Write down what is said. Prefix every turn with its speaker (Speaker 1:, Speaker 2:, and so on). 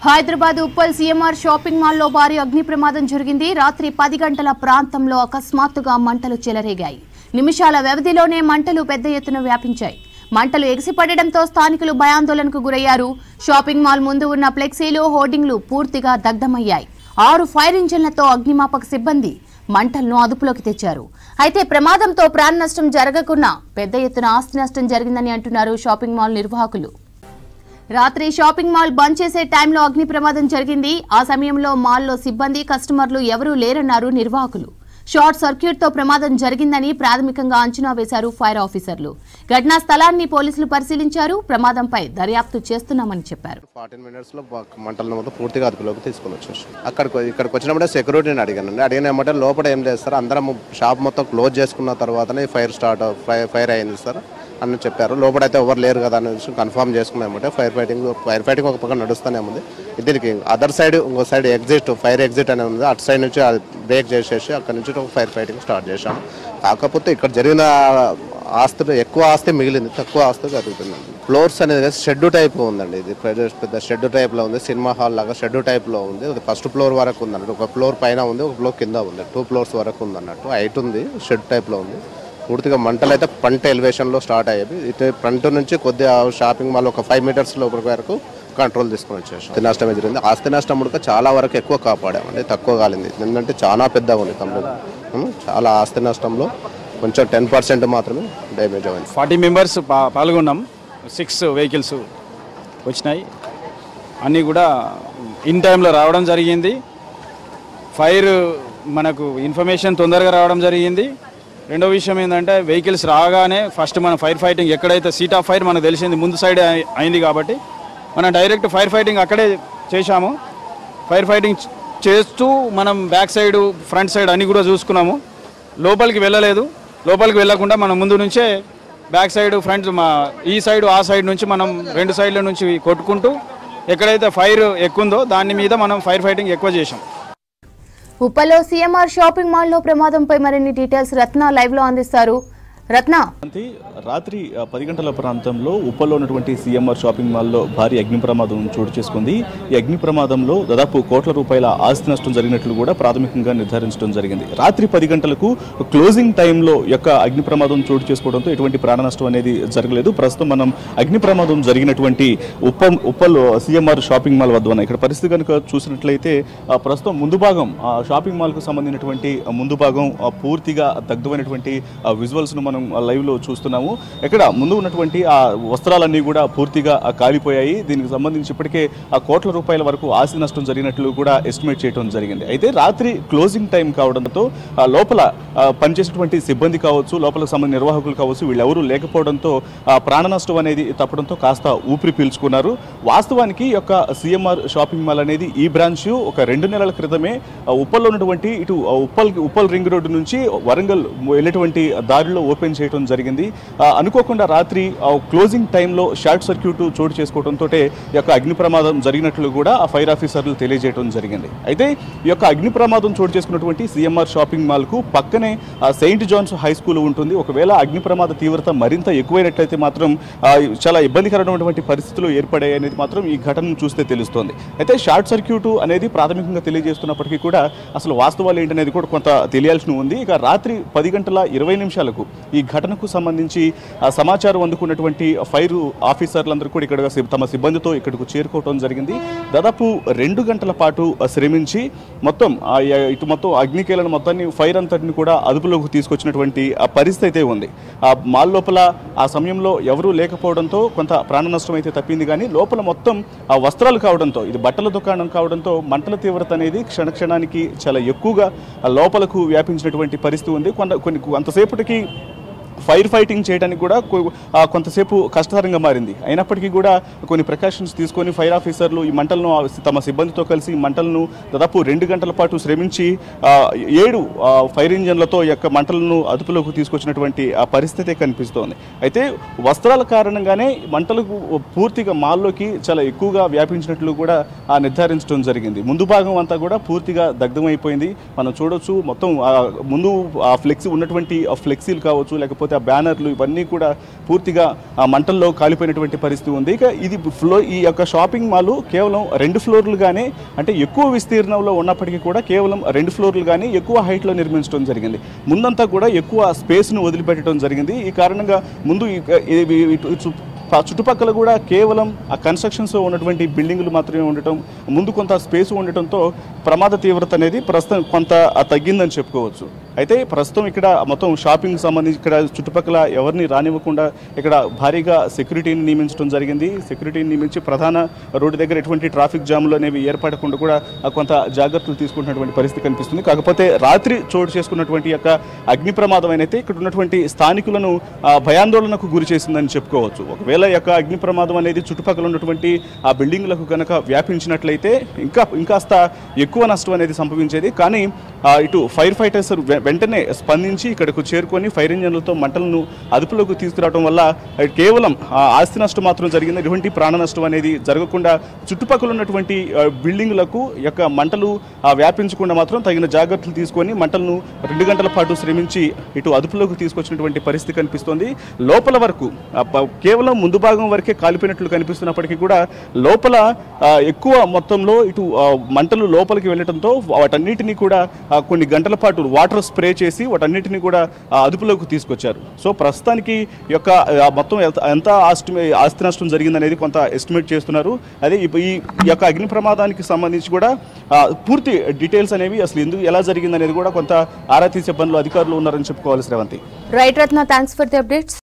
Speaker 1: Hyderabad Uppal CMR shopping మాల్లో భారీ అగ్ని ప్రమాదం జరిగింది. రాత్రి 10 గంటల ప్రాంతంలో అకస్మాత్తుగా మంటలు చెలరేగాయి. నిమిషాల వ్యవధిలోనే మంటలు పెద్ద ఎత్తున వ్యాపించాయి. మంటలు ఎగిసిపడడంతో స్థానికులు భయాందోళనకు గురయ్యారు. షాపింగ్ మాల్ ముందు ఉన్న ఫ్లెక్సీలు, హోర్డింగ్లు పూర్తిగా దగ్ధమయ్యాయి. 6 ఫైర్ ఇంజిన్లతో అగ్నిమాపక సిబ్బంది మంటలను అదుపులోకి తెచ్చారు. అయితే ప్రమాదంతో ప్రాణ నష్టం జరగకున్నా పెద్ద ఎత్తున ఆస్తి నష్టం జరిగిందని అంటున్నారు షాపింగ్ మాల్ నిర్వాహకులు. రాత్రి షాపింగ్ మాల్ బంద్ చేసే టైంలో అగ్ని ప్రమాదం జరిగింది. ఆ సమయంలో మాల్లో సిబ్బంది, కస్టమర్లు ఎవరూ లేరన్నారు నిర్వాహకులు. షార్ట్ సర్క్యూట్ తో ప్రమాదం జరిగిందని ప్రాథమికంగా అంచనా వేశారు ఫైర్ ఆఫీసర్లు. ఘటనా స్థలాన్ని పోలీసులు పరిశీలించారు. ప్రమాదంపై దర్యాప్తు చేస్తున్నామని చెప్పారు.
Speaker 2: 14 minutes లో మంటలను మొత్తం పూర్తిగా అదుపులోకి తీసుకొని వచ్చేసి ఇక్కడికి వచ్చినప్పుడే సెక్యూరిటీని అడిగిన లోపల ఏం లేదు సార్, అందరం షాప్ మొత్తం క్లోజ్ చేసుకున్న తర్వాతనే ఫైర్ అయింది సార్ అని చెప్పారు. లోపలైతే ఎవరు లేరు కదా అని కన్ఫర్మ్ చేసుకున్నామంటే ఫైర్ ఫైటింగ్ ఒక పక్కన నడుస్తూనే ఉంది. దీనికి అదర్ సైడ్ ఇంకో సైడ్ ఫైర్ ఎగ్జిట్ అనేది ఉంది. అటు సైడ్ నుంచి అది బ్రేక్ చేసేసి అక్కడ నుంచి ఒక ఫైర్ ఫైటింగ్ స్టార్ట్ చేశాము. కాకపోతే ఇక్కడ జరిగిన ఎక్కువ ఆస్తి మిగిలింది, తక్కువ ఆస్తి జరుగుతుందండి. ఫ్లోర్స్ అనేది షెడ్ టైప్ ఉందండి. ఇది పెద్ద షెడ్ టైప్ లో ఉంది. సినిమా హాల్ లాగా షెడ్ టైప్ లో ఉంది. అది ఫస్ట్ ఫ్లోర్ వరకు ఉంది అన్నట్టు. ఒక ఫ్లోర్ పైన ఉంది, ఒక ఫ్లోర్ కింద ఉంది. 2 floors వరకు ఉంది అన్నట్టు. హైట్ ఉంది, షెడ్ టైప్ లో ఉంది. పూర్తిగా మంటలు అయితే ఫ్రంట్ ఎలివేషన్లో స్టార్ట్ అయ్యేవి. ఇటు ఫ్రంట్ నుంచి కొద్దిగా షాపింగ్ మాల్ ఒక 5 meters లోపలి వరకు కంట్రోల్ తీసుకొని వచ్చేసి ఆస్తి నష్టం ఎదురైంది. ఆస్తి నష్టం కూడా చాలా వరకు ఎక్కువ కాపాడామండి, తక్కువ కాలింది. ఎందుకంటే చాలా పెద్దగా ఉంది కంప్లీట్. చాలా ఆస్తి నష్టంలో కొంచెం 10% మాత్రమే డ్యామేజ్ అయింది.
Speaker 3: 40 members పాల్గొన్నాం. 6 vehicles వచ్చినాయి. అన్నీ కూడా ఇన్ టైంలో రావడం జరిగింది. ఫైర్ మనకు ఇన్ఫర్మేషన్ తొందరగా రావడం జరిగింది. రెండో విషయం ఏంటంటే వెహికల్స్ రాగానే ఫస్ట్ మనం ఫైర్ ఫైటింగ్ ఎక్కడైతే సీట్ ఆఫ్ ఫైర్ మనకు తెలిసింది ముందు సైడ్ అయింది కాబట్టి మనం డైరెక్ట్ ఫైర్ ఫైటింగ్ అక్కడే చేశాము. ఫైర్ ఫైటింగ్ చేస్తూ మనం బ్యాక్ సైడ్, ఫ్రంట్ సైడ్ అన్నీ కూడా చూసుకున్నాము. లోపలికి వెళ్ళలేదు. లోపలికి వెళ్ళకుండా మనం ముందు నుంచే బ్యాక్ సైడ్, ఫ్రంట్, ఈ సైడ్ ఆ సైడ్ నుంచి మనం 2 sides నుంచి కొట్టుకుంటూ ఎక్కడైతే ఫైర్ ఎక్కుందో దాని మీద మనం ఫైర్ ఫైటింగ్ ఎక్కువ చేశాం.
Speaker 1: ఉప్పల్లో సీఎంఆర్ షాపింగ్ మాల్లో ప్రమాదంపై మరిన్ని డీటెయిల్స్ రత్న లైవ్ లో అందిస్తారు. రత్న,
Speaker 4: రాత్రి 10 గంటల ప్రాంతంలో ఉప్పల్లో ఉన్నటువంటి సీఎంఆర్ షాపింగ్ మాల్లో భారీ అగ్ని ప్రమాదం చోటు చేసుకుంది. ఈ అగ్ని ప్రమాదంలో దాదాపు కోట్ల రూపాయల ఆస్తి నష్టం జరిగినట్లు కూడా ప్రాథమికంగా నిర్ధారించడం జరిగింది. రాత్రి 10 గంటలకు క్లోజింగ్ టైంలో యొక్క అగ్ని ప్రమాదం చోటు చేసుకోవడంతో ఎటువంటి ప్రాణ నష్టం అనేది జరగలేదు. ప్రస్తుతం మనం అగ్ని ప్రమాదం జరిగినటువంటి ఉప్పల్ సీఎంఆర్ షాపింగ్ మాల్ వద్ద ఉన్నాయి. ఇక్కడ పరిస్థితి కనుక చూసినట్లయితే ప్రస్తుతం ముందు భాగం షాపింగ్ మాల్కు సంబంధించినటువంటి ముందు భాగం పూర్తిగా దగ్ధమైనటువంటి విజువల్స్ను మనం లైవ్లో చూస్తున్నాము. ఇక్కడ ముందు ఉన్నటువంటి ఆ వస్త్రాలన్నీ కూడా పూర్తిగా కాలిపోయాయి. దీనికి సంబంధించి ఇప్పటికే కోట్ల రూపాయల వరకు ఆస్తి నష్టం జరిగినట్లు కూడా ఎస్టిమేట్ చేయడం జరిగింది. అయితే రాత్రి క్లోజింగ్ టైం కావడంతో లోపల పనిచేసేటువంటి సిబ్బంది కావచ్చు, లోపలకు సంబంధించిన నిర్వాహకులు కావచ్చు, వీళ్ళెవరూ లేకపోవడంతో ప్రాణ నష్టం అనేది తప్పడంతో కాస్త ఊపిరి పీల్చుకున్నారు. వాస్తవానికి యొక్క సీఎంఆర్ షాపింగ్ మాల్ అనేది ఈ బ్రాంచ్ ఒక 2 నెలల క్రితమే ఉప్పల్లో ఉన్నటువంటి ఇటు ఉప్పల్ రింగ్ రోడ్డు నుంచి వరంగల్ వెళ్ళేటువంటి దారిలో ఓపెన్ చేయడం జరిగింది. అనుకోకుండా రాత్రి క్లోజింగ్ టైంలో షార్ట్ సర్క్యూట్ చోటు చేసుకోవడంతో ఈ యొక్క అగ్ని ప్రమాదం జరిగినట్లు కూడా ఆ ఫైర్ ఆఫీసర్లు తెలియజేయడం జరిగింది. అయితే ఈ యొక్క అగ్ని ప్రమాదం చోటు చేసుకున్నటువంటి సీఎంఆర్ షాపింగ్ మాల్ కు పక్కనే సెయింట్ జాన్స్ హై స్కూల్ ఉంటుంది. ఒకవేళ అగ్ని ప్రమాద తీవ్రత మరింత ఎక్కువైనట్లయితే మాత్రం చాలా ఇబ్బందికరమైనటువంటి పరిస్థితులు ఏర్పడాయి అనేది మాత్రం ఈ ఘటనను చూస్తే తెలుస్తోంది. అయితే షార్ట్ సర్క్యూట్ అనేది ప్రాథమికంగా తెలియజేస్తున్నప్పటికీ కూడా అసలు వాస్తవాలు ఏంటనేది కూడా కొంత తెలియాల్సి ఉంది. ఇక రాత్రి 10:20 ఈ ఘటనకు సంబంధించి సమాచారం అందుకున్నటువంటి ఫైర్ ఆఫీసర్లందరూ కూడా ఇక్కడ తమ సిబ్బందితో ఇక్కడకు చేరుకోవడం జరిగింది. దాదాపు 2 గంటల పాటు శ్రమించి మొత్తం ఇటు మొత్తం అగ్నికేలను మొత్తాన్ని ఫైర్ అంతటిని కూడా అదుపులోకి తీసుకొచ్చినటువంటి పరిస్థితి అయితే ఉంది. ఆ మాల్ లోపల ఆ సమయంలో ఎవరూ లేకపోవడంతో కొంత ప్రాణ నష్టం అయితే తప్పింది. కానీ లోపల మొత్తం ఆ వస్త్రాలు కావడంతో, ఇది బట్టల దుకాణం కావడంతో మంటల తీవ్రత అనేది క్షణక్షణానికి చాలా ఎక్కువగా లోపలకు వ్యాపించినటువంటి పరిస్థితి ఉంది. కొంతసేపటికి ఫైర్ ఫైటింగ్ చేయడానికి కూడా కొంతసేపు కష్టతరంగా మారింది. అయినప్పటికీ కూడా కొన్ని ప్రికాషన్స్ తీసుకొని ఫైర్ ఆఫీసర్లు ఈ మంటలను తమ సిబ్బందితో కలిసి మంటలను దాదాపు 2 గంటల పాటు శ్రమించి 7 ఫైర్ ఇంజన్లతో యొక్క మంటలను అదుపులోకి తీసుకొచ్చినటువంటి ఆ పరిస్థితి కనిపిస్తోంది. అయితే వస్త్రాల కారణంగానే మంటలకు పూర్తిగా మాల్లోకి చాలా ఎక్కువగా వ్యాపించినట్లు కూడా నిర్ధారించడం జరిగింది. ముందు భాగం అంతా కూడా పూర్తిగా దగ్ధమైపోయింది. మనం చూడొచ్చు మొత్తం ముందు ఉన్నటువంటి ఫ్లెక్సీలు కావచ్చు, లేకపోతే లేకపోతే ఆ బ్యానర్లు ఇవన్నీ కూడా పూర్తిగా మంటల్లో కాలిపోయినటువంటి పరిస్థితి ఉంది. ఇక ఇది ఈ యొక్క షాపింగ్ మాల్ కేవలం 2 ఫ్లోర్లుగానే, అంటే ఎక్కువ విస్తీర్ణంలో ఉన్నప్పటికీ కూడా కేవలం 2 ఫ్లోర్లుగానే ఎక్కువ హైట్లో నిర్మించడం జరిగింది. ముందంతా కూడా ఎక్కువ స్పేస్ను వదిలిపెట్టడం జరిగింది. ఈ కారణంగా ముందు చుట్టుపక్కల కూడా కేవలం ఆ కన్స్ట్రక్షన్స్లో ఉన్నటువంటి బిల్డింగులు మాత్రమే ఉండటం, ముందు కొంత స్పేస్ ఉండటంతో ప్రమాద తీవ్రత అనేది ప్రస్తుతం కొంత తగ్గిందని చెప్పుకోవచ్చు. అయితే ప్రస్తుతం ఇక్కడ మొత్తం షాపింగ్ సంబంధించి ఇక్కడ చుట్టుపక్కల ఎవరిని రానివ్వకుండా ఇక్కడ భారీగా సెక్యూరిటీని నియమించడం జరిగింది. సెక్యూరిటీని నియమించి ప్రధాన రోడ్డు దగ్గర ఎటువంటి ట్రాఫిక్ జాములు అనేవి ఏర్పడకుండా కూడా కొంత జాగ్రత్తలు తీసుకుంటున్నటువంటి పరిస్థితి కనిపిస్తుంది. కాకపోతే రాత్రి చోటు చేసుకున్నటువంటి యొక్క అగ్ని ప్రమాదం అయితే ఇక్కడ ఉన్నటువంటి స్థానికులను భయాందోళనకు గురి చేసిందని చెప్పుకోవచ్చు. ఒకవేళ యొక్క అగ్ని ప్రమాదం అనేది చుట్టుపక్కల ఉన్నటువంటి ఆ బిల్డింగ్లకు కనుక వ్యాపించినట్లయితే ఇంకాస్త ఎక్కువ నష్టం అనేది సంభవించేది. కానీ ఇటు ఫైర్ ఫైటర్స్ వెంటనే స్పందించి ఇక్కడకు చేరుకొని ఫైర్ ఇంజన్లతో మంటలను అదుపులోకి తీసుకురావడం వల్ల కేవలం ఆస్తి నష్టం మాత్రం జరిగింది. ఎటువంటి ప్రాణ నష్టం అనేది జరగకుండా చుట్టుపక్కల ఉన్నటువంటి బిల్డింగులకు యొక్క మంటలు వ్యాపించకుండా మాత్రం తగిన జాగ్రత్తలు తీసుకొని మంటలను 2 గంటల పాటు శ్రమించి ఇటు అదుపులోకి తీసుకొచ్చినటువంటి పరిస్థితి కనిపిస్తోంది. లోపల వరకు కేవలం ముందు భాగం వరకే కాలిపోయినట్లు కనిపిస్తున్నప్పటికీ కూడా లోపల ఎక్కువ మొత్తంలో ఇటు మంటలు లోపలికి వెళ్ళడంతో వాటన్నిటినీ కూడా కొన్ని గంటల పాటు వాటర్ స్ప్రే చేసి వాటన్నిటిని కూడా అదుపులోకి తీసుకొచ్చారు. సో ప్రస్తుతానికి యొక్క మొత్తం ఎంత ఆస్తి నష్టం జరిగిందనేది కొంత ఎస్టిమేట్ చేస్తున్నారు. అదే ఈ యొక్క అగ్ని ప్రమాదానికి సంబంధించి కూడా పూర్తి డీటెయిల్స్ అనేవి అసలు ఎలా జరిగిందనేది కూడా కొంత ఆరా తీసే పనిలో అధికారులు ఉన్నారని చెప్పుకోవాలి. Sravanthi.
Speaker 1: Right Ratna, thanks for the updates.